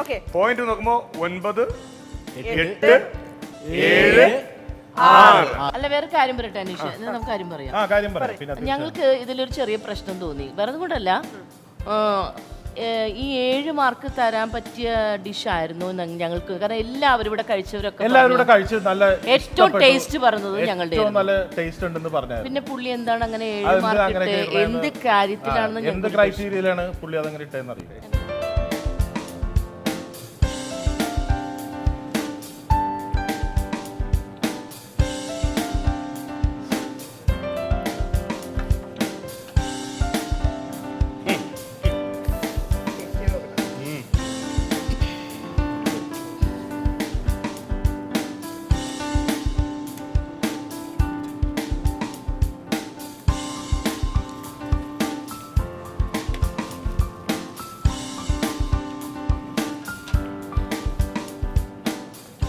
Okay point നോക്കുമ്പോ 9, 8, 7, 6. അല്ല വേറെ കാര്യം പറയട്ടെ അനീഷ്, നമുക്ക് കാര്യം പറയാം. ഞങ്ങൾക്ക് ഇതിലൊരു ചെറിയ പ്രശ്നം തോന്നി. വേറെ കൊണ്ടല്ല, ഈ 7 മാർക്ക് തരാൻ പറ്റിയ ഡിഷ് ആയിരുന്നു ഞങ്ങൾക്ക്. കാരണം എല്ലാവരും ഇവിടെ കഴിച്ചവരൊക്കെ നല്ല ഏറ്റവും ടേസ്റ്റ് പറഞ്ഞത് ഞങ്ങളുടെ നല്ല ടേസ്റ്റ് ഉണ്ടെന്ന് പറഞ്ഞു. പിന്നെ പുള്ളി എന്താണ് അങ്ങനെ 7 മാർക്ക് എന്ത് കാര്യത്തിലാണെന്ന് എന്ത് ക്രൈറ്റീരിയയിലാണ് പുള്ളി അതങ്ങനെ ഇട്ടെന്ന് അറിയില്ല.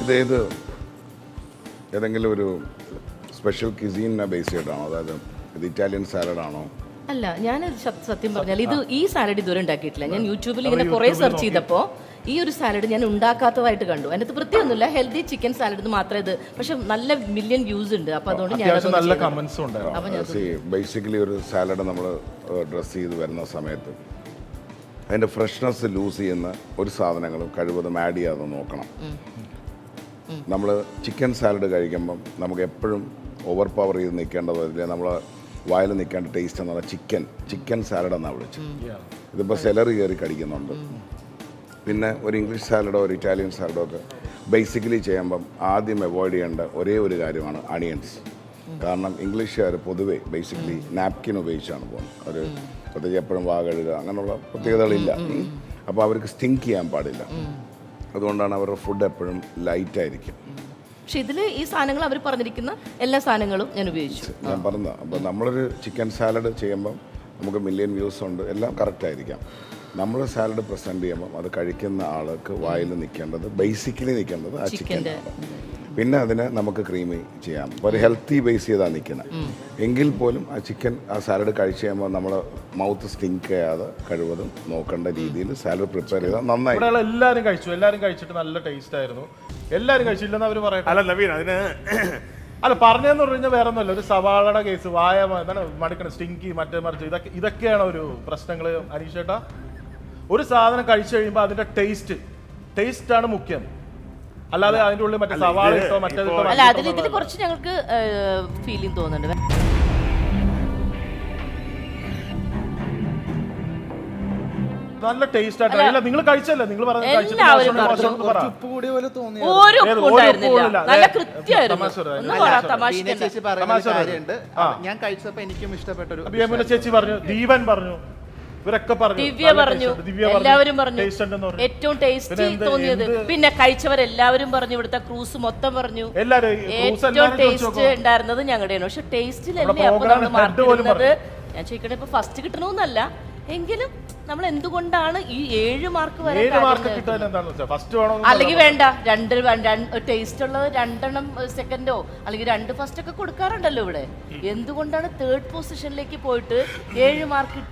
ഇതേത് ഏതെങ്കിലും ഒരു സ്പെഷ്യൽ ക്യുസീനെ ബേസ് ചെയ്തിട്ടാണോ? അതായത് ഇത് ഇറ്റാലിയൻ സാലഡാണോ? അല്ല, ഞാൻ സത്യം പറഞ്ഞാൽ ഈ സാലഡ് ഇതുവരെ ഉണ്ടാക്കിയിട്ടില്ല. ഞാൻ യൂട്യൂബിൽ ഇങ്ങനെ കുറേ സെർച്ച് ചെയ്തപ്പോൾ ഈ ഒരു സാലഡ് ഞാൻ ഉണ്ടാക്കാത്തതായിട്ട് കണ്ടു. അതിനകത്ത് വൃത്തിയൊന്നുമില്ല, ഹെൽത്തി ചിക്കൻ സാലഡ് മാത്രമേ ഇത്. പക്ഷെ നല്ല മില്യൺ വ്യൂസ് ഉണ്ട്. അപ്പോൾ അതുകൊണ്ട് ബേസിക്കലി ഒരു സാലഡ് നമ്മൾ ഡ്രസ് ചെയ്ത് വരുന്ന സമയത്ത് അതിൻ്റെ ഫ്രഷ്നെസ് ലൂസ് ചെയ്യുന്ന ഒരു സാധനങ്ങളും കഴിവതും ആഡ് ചെയ്യാതെ നോക്കണം. നമ്മൾ ചിക്കൻ സാലഡ് കഴിക്കുമ്പം നമുക്ക് എപ്പോഴും ഓവർ പവർ ചെയ്ത് നിൽക്കേണ്ടതില്ല. നമ്മൾ വായിൽ നിൽക്കേണ്ട ടേസ്റ്റ് എന്ന് പറഞ്ഞാൽ ചിക്കൻ സാലഡ് എന്നാണ് വിളിച്ചത്. ഇതിപ്പോൾ സെലറി കയറി കടിക്കുന്നുണ്ട്. പിന്നെ ഒരു ഇംഗ്ലീഷ് സാലഡോ ഒരു ഇറ്റാലിയൻ സാലഡോ ഒക്കെ ബേസിക്കലി ചെയ്യുമ്പം ആദ്യം അവോയ്ഡ് ചെയ്യേണ്ട ഒരേ ഒരു കാര്യമാണ് അണിയൻസ്. കാരണം ഇംഗ്ലീഷുകാർ പൊതുവേ ബേസിക്കലി നാപ്കിൻ ഉപയോഗിച്ചാണ് പോകുന്നത്. ഒരു പ്രത്യേകിച്ച് എപ്പോഴും വാ കഴുകുക അങ്ങനെയുള്ള പ്രത്യേകതകളില്ല. അപ്പോൾ അവർക്ക് സ്റ്റിങ്ക് ചെയ്യാൻ പാടില്ല. അതുകൊണ്ടാണ് അവരുടെ ഫുഡ് എപ്പോഴും ലൈറ്റായിരിക്കും. പക്ഷെ ഇതിൽ ഈ സാധനങ്ങൾ അവർ പറഞ്ഞിരിക്കുന്ന എല്ലാ സാധനങ്ങളും ഞാൻ ഉപയോഗിച്ചു. ഞാൻ പറഞ്ഞത് അപ്പോൾ നമ്മളൊരു ചിക്കൻ സാലഡ് ചെയ്യുമ്പം നമുക്ക് മില്യൺ വ്യൂസ് ഉണ്ട്, എല്ലാം കറക്റ്റായിരിക്കാം. നമ്മൾ സാലഡ് പ്രസൻറ്റ് ചെയ്യുമ്പം അത് കഴിക്കുന്ന ആൾക്ക് വായിൽ നിൽക്കേണ്ടത് ബേസിക്കലി നിൽക്കേണ്ടത് ആ ചിക്കൻ്റെ. പിന്നെ അതിനെ നമുക്ക് ക്രീമി ചെയ്യാം. ഒരു ഹെൽത്തി ബേസ് ചെയ്താണ് നിൽക്കുന്നത്. എങ്കിൽ പോലും ആ ചിക്കൻ ആ സാലഡ് കഴിച്ച് കഴിയുമ്പോൾ നമ്മൾ മൗത്ത് സ്റ്റിങ്ക് ചെയ്യാതെ കഴിവതും നോക്കേണ്ട രീതിയിൽ സാലഡ് പ്രിപ്പയർ ചെയ്താൽ നന്നായി. എല്ലാവരും കഴിച്ചിട്ട് നല്ല ടേസ്റ്റ് ആയിരുന്നു. എല്ലാവരും കഴിച്ചില്ലെന്ന് അവർ പറയട്ടെ. അല്ല നവീൻ, അതിന് അല്ല പറഞ്ഞതെന്ന് പറഞ്ഞു കഴിഞ്ഞാൽ വേറെ ഒന്നുമല്ല. ഒരു സവാളയുടെ കേസ്, വായ മടുക്കണ സ്റ്റിങ്കി മറ്റേ മറിച്ച് ഇതൊക്കെയാണ് ഒരു പ്രശ്നങ്ങൾ. അനീഷേട്ടാ, ഒരു സാധനം കഴിച്ചു കഴിയുമ്പോൾ അതിന്റെ ടേസ്റ്റ് ആണ് മുഖ്യം. അല്ലാതെ അതിന്റെ ഉള്ളിൽ മറ്റേ സവാള ഇട്ടോ മറ്റേ അല്ല, ഇതിൽ കുറച്ച് ഞങ്ങൾക്ക് ഫീലിംഗ് തോന്നുന്നുണ്ട്. നല്ല ടേസ്റ്റ് ആയിട്ടില്ല. നിങ്ങൾ കഴിച്ചല്ലേ? നിങ്ങൾ ഞാൻ കഴിച്ചപ്പോ എനിക്കും ഇഷ്ടപ്പെട്ട ഒരു ചേച്ചി പറഞ്ഞു, ദീപൻ പറഞ്ഞു, ഇവരൊക്കെ പറഞ്ഞു, ദിവ്യ പറഞ്ഞു, എല്ലാവരും പറഞ്ഞു ഏറ്റവും ടേസ്റ്റ് തോന്നിയത്. പിന്നെ കഴിച്ചവരെല്ലാവരും പറഞ്ഞു, ഇവിടുത്തെ ക്രൂസ് മൊത്തം പറഞ്ഞു ഏറ്റവും ടേസ്റ്റ് ഉണ്ടായിരുന്നത് ഞങ്ങളുടെയാണ്. പക്ഷെ ടേസ്റ്റിലല്ലേ അപ്പൊ നമ്മൾ മാർക്ക് ചെയ്യുന്നത്. ഞാൻ ചോദിക്കട്ടെ, ഇപ്പൊ ഫസ്റ്റ് കിട്ടണമെന്നല്ല, എങ്കിലും നമ്മൾ എന്തുകൊണ്ടാണ് ഈ 7 മാർക്ക് വരെ? അല്ലെങ്കിൽ വേണ്ട, രണ്ട് ടേസ്റ്റ് ഉള്ളത് 2 സെക്കൻഡോ അല്ലെങ്കിൽ 2 ഫസ്റ്റ് ഒക്കെ കൊടുക്കാറുണ്ടല്ലോ ഇവിടെ. എന്തുകൊണ്ടാണ് 3rd പൊസിഷനിലേക്ക് പോയിട്ട് 7 മാർക്ക് കിട്ടുക?